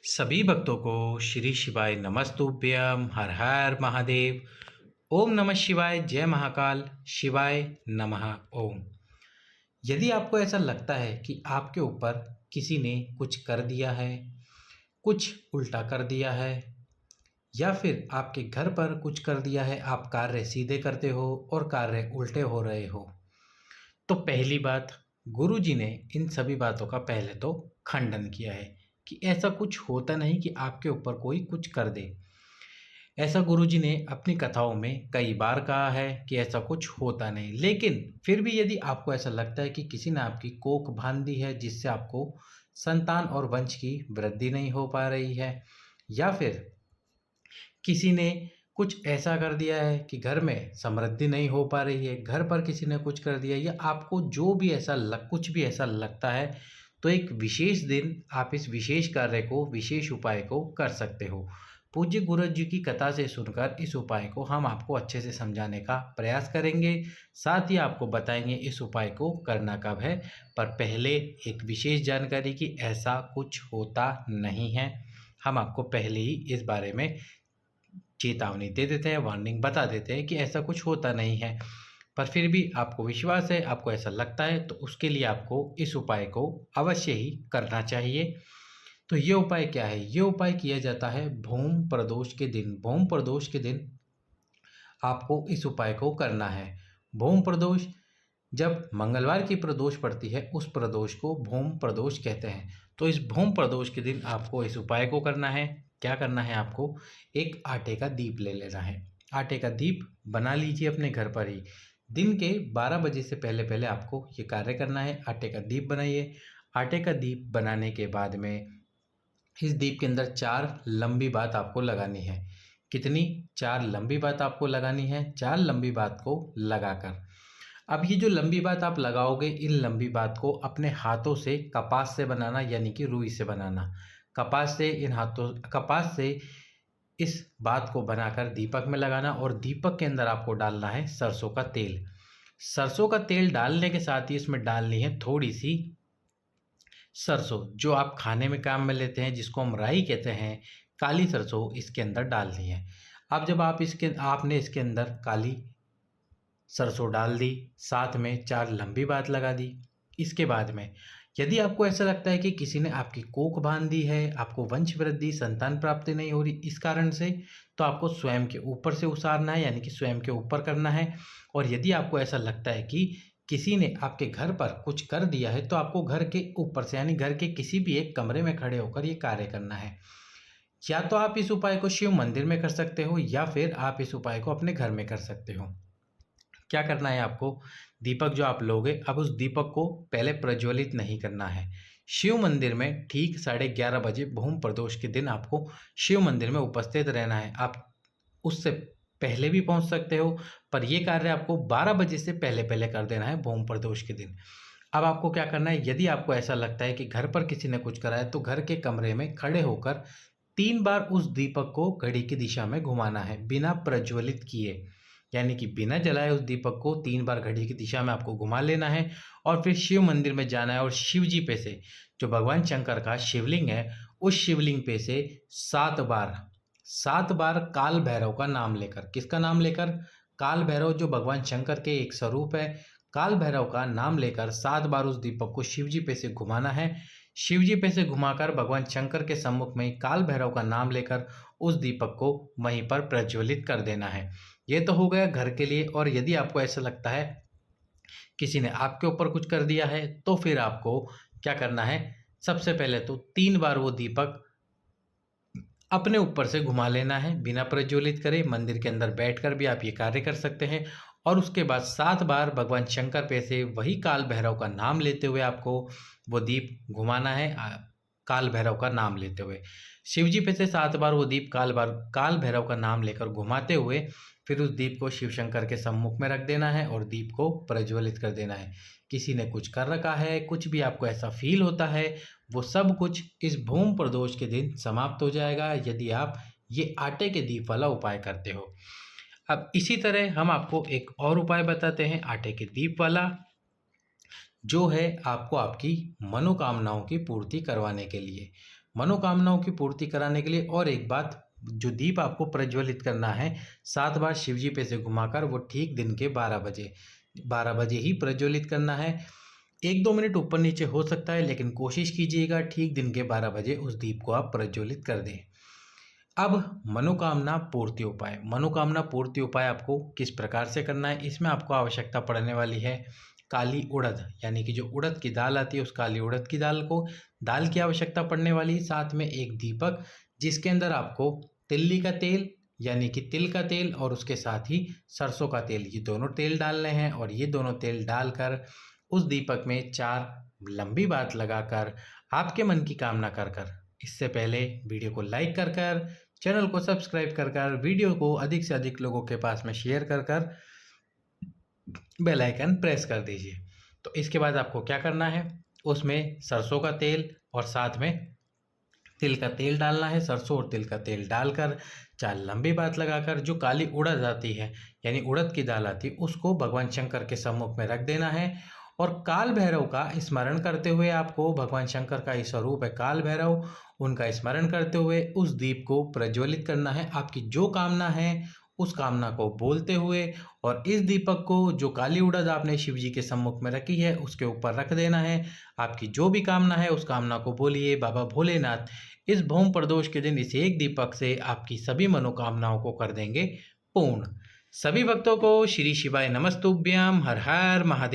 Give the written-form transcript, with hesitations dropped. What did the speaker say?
सभी भक्तों को श्री शिवाय नमस्तुभ्यम। हर हर महादेव। ओम नमः शिवाय। जय महाकाल। शिवाय नमः। ओम। यदि आपको ऐसा लगता है कि आपके ऊपर किसी ने कुछ कर दिया है, कुछ उल्टा कर दिया है, या फिर आपके घर पर कुछ कर दिया है, आप कार्य सीधे करते हो और कार्य उल्टे हो रहे हो, तो पहली बात, गुरुजी ने इन सभी बातों का पहले तो खंडन किया है कि ऐसा कुछ होता नहीं कि आपके ऊपर कोई कुछ कर दे। ऐसा गुरुजी ने अपनी कथाओं में कई बार कहा है कि ऐसा कुछ होता नहीं। लेकिन फिर भी यदि आपको ऐसा लगता है कि किसी ने आपकी कोख बांध दी है जिससे आपको संतान और वंश की वृद्धि नहीं हो पा रही है, या फिर किसी ने कुछ ऐसा कर दिया है कि घर में समृद्धि नहीं हो पा रही है, घर पर किसी ने कुछ कर दिया, या आपको जो भी ऐसा कुछ भी ऐसा लगता है, तो एक विशेष दिन आप इस विशेष कार्य को, विशेष उपाय को कर सकते हो। पूज्य गुरु जी की कथा से सुनकर इस उपाय को हम आपको अच्छे से समझाने का प्रयास करेंगे, साथ ही आपको बताएंगे इस उपाय को करना कब है। पर पहले एक विशेष जानकारी कि ऐसा कुछ होता नहीं है। हम आपको पहले ही इस बारे में चेतावनी दे देते हैं, वार्निंग बता देते हैं कि ऐसा कुछ होता नहीं है। पर फिर भी आपको विश्वास है, आपको ऐसा लगता है, तो उसके लिए आपको इस उपाय को अवश्य ही करना चाहिए। तो ये उपाय क्या है? ये उपाय किया जाता है भूम प्रदोष के दिन। भूम प्रदोष के दिन आपको इस उपाय को करना है। भूम प्रदोष, जब मंगलवार की प्रदोष पड़ती है, उस प्रदोष को भूम प्रदोष कहते हैं। तो इस भूम प्रदोष के दिन आपको इस उपाय को करना है। क्या करना है? आपको एक आटे का दीप ले लेना है। आटे का दीप बना लीजिए अपने घर पर ही। दिन के 12 बजे से पहले पहले आपको ये कार्य करना है। आटे का दीप बनाइए। आटे का दीप बनाने के बाद में इस दीप के अंदर 4 लंबी बात आपको लगानी है। कितनी? 4 लंबी बात आपको लगानी है। 4 लंबी बात को लगाकर, अब ये जो लंबी बात आप लगाओगे, इन लंबी बात को अपने हाथों से कपास से बनाना, यानी कि रुई से बनाना। कपास से इन हाथों कपास से इस बात को बनाकर दीपक में लगाना, और दीपक के अंदर आपको डालना है सरसों का तेल। सरसों का तेल डालने के साथ ही इसमें डालनी है थोड़ी सी सरसों, जो आप खाने में काम में लेते हैं, जिसको हम राई कहते हैं, काली सरसों इसके अंदर डालनी है। अब जब आपने इसके अंदर काली सरसों डाल दी, साथ में 4 लंबी बात लगा दी। इसके बाद में यदि आपको ऐसा लगता है कि किसी ने आपकी कोख बांध दी है, आपको वंश वृद्धि, संतान प्राप्ति नहीं हो रही इस कारण से, तो आपको स्वयं के ऊपर से उसारना है, यानी कि स्वयं के ऊपर करना है। और यदि आपको ऐसा लगता है कि किसी ने आपके घर पर कुछ कर दिया है, तो आपको घर के ऊपर से, यानी घर के किसी भी एक कमरे में खड़े होकर ये कार्य करना है। या तो आप इस उपाय को शिव मंदिर में कर सकते हो, या फिर आप इस उपाय को अपने घर में कर सकते हो। क्या करना है आपको? दीपक जो आप लोगे, अब उस दीपक को पहले प्रज्वलित नहीं करना है। शिव मंदिर में ठीक 11:30 बजे भूम प्रदोष के दिन आपको शिव मंदिर में उपस्थित रहना है। आप उससे पहले भी पहुंच सकते हो, पर यह कार्य आपको 12 बजे से पहले पहले कर देना है भूम प्रदोष के दिन। अब आपको क्या करना है? यदि आपको ऐसा लगता है कि घर पर किसी ने कुछ करा है, तो घर के कमरे में खड़े होकर 3 बार उस दीपक को घड़ी की दिशा में घुमाना है, बिना प्रज्वलित किए। यानी कि बिना जलाए उस दीपक को 3 बार घड़ी की दिशा में आपको घुमा लेना है, और फिर शिव मंदिर में जाना है, और शिव जी पे से, जो भगवान शंकर का शिवलिंग है, उस शिवलिंग पे से 7 बार काल भैरव का नाम लेकर, किसका नाम लेकर? काल भैरव, जो भगवान शंकर के एक स्वरूप है, काल भैरव का नाम लेकर 7 बार उस दीपक को शिव जी पे से घुमाना है। शिव जी पे से घुमाकर भगवान शंकर के सम्मुख में काल भैरव का नाम लेकर उस दीपक को वहीं पर प्रज्वलित कर देना है। ये तो हो गया घर के लिए। और यदि आपको ऐसा लगता है किसी ने आपके ऊपर कुछ कर दिया है, तो फिर आपको क्या करना है? सबसे पहले तो 3 बार वो दीपक अपने ऊपर से घुमा लेना है, बिना प्रज्वलित करे। मंदिर के अंदर बैठकर भी आप ये कार्य कर सकते हैं। और उसके बाद 7 बार भगवान शंकर पे से वही काल भैरव का नाम लेते हुए आपको वो दीप घुमाना है, काल भैरव का नाम लेते हुए। शिव जी पे से 7 बार वो दीप काल भैरव का नाम लेकर घुमाते हुए, फिर उस दीप को शिव शंकर के सम्मुख में रख देना है और दीप को प्रज्वलित कर देना है। किसी ने कुछ कर रखा है, कुछ भी आपको ऐसा फील होता है, वो सब कुछ इस भूम प्रदोष के दिन समाप्त हो जाएगा, यदि आप ये आटे के दीप वाला उपाय करते हो। अब इसी तरह हम आपको एक और उपाय बताते हैं आटे के दीप वाला, जो है आपको आपकी मनोकामनाओं की पूर्ति करवाने के लिए। मनोकामनाओं की पूर्ति कराने के लिए। और एक बात, जो दीप आपको प्रज्वलित करना है 7 बार शिवजी पे से घुमाकर, वो ठीक दिन के 12 बजे ही प्रज्वलित करना है। 1-2 मिनट ऊपर नीचे हो सकता है, लेकिन कोशिश कीजिएगा ठीक दिन के 12 बजे उस दीप को आप प्रज्वलित कर दें। अब मनोकामना पूर्ति उपाय आपको किस प्रकार से करना है, इसमें आपको आवश्यकता पड़ने वाली है काली उड़द, यानी कि जो उड़द की दाल आती है उस काली उड़द की दाल की आवश्यकता पड़ने वाली, साथ में एक दीपक जिसके अंदर आपको तिल्ली का तेल यानी कि तिल का तेल और उसके साथ ही सरसों का तेल, ये दोनों तेल डालने हैं। और ये दोनों तेल डालकर उस दीपक में 4 लंबी बात लगाकर आपके मन की कामना कर इससे पहले वीडियो को लाइक कर चैनल को सब्सक्राइब कर वीडियो को अधिक से अधिक लोगों के पास में शेयर कर बेल आइकन प्रेस कर दीजिए। तो इसके बाद आपको क्या करना है, उसमें सरसों का तेल और साथ में तिल का तेल डालना है। सरसों और तिल का तेल डालकर 4 लंबी बात लगाकर जो काली उड़द आती है यानी उड़द की दाल आती है उसको भगवान शंकर के सम्मुख में रख देना है। और काल भैरव का स्मरण करते हुए, आपको भगवान शंकर का ही स्वरूप है काल भैरव, उनका स्मरण करते हुए उस दीप को प्रज्वलित करना है। आपकी जो कामना है उस कामना को बोलते हुए और इस दीपक को, जो काली उड़द आपने शिव जी के सम्मुख में रखी है, उसके ऊपर रख देना है। आपकी जो भी कामना है उस कामना को बोलिए, बाबा भोलेनाथ इस भौम प्रदोष के दिन इस एक दीपक से आपकी सभी मनोकामनाओं को कर देंगे पूर्ण। सभी भक्तों को श्री शिवाय नमस्तुभ्यम। हर हर महादेव।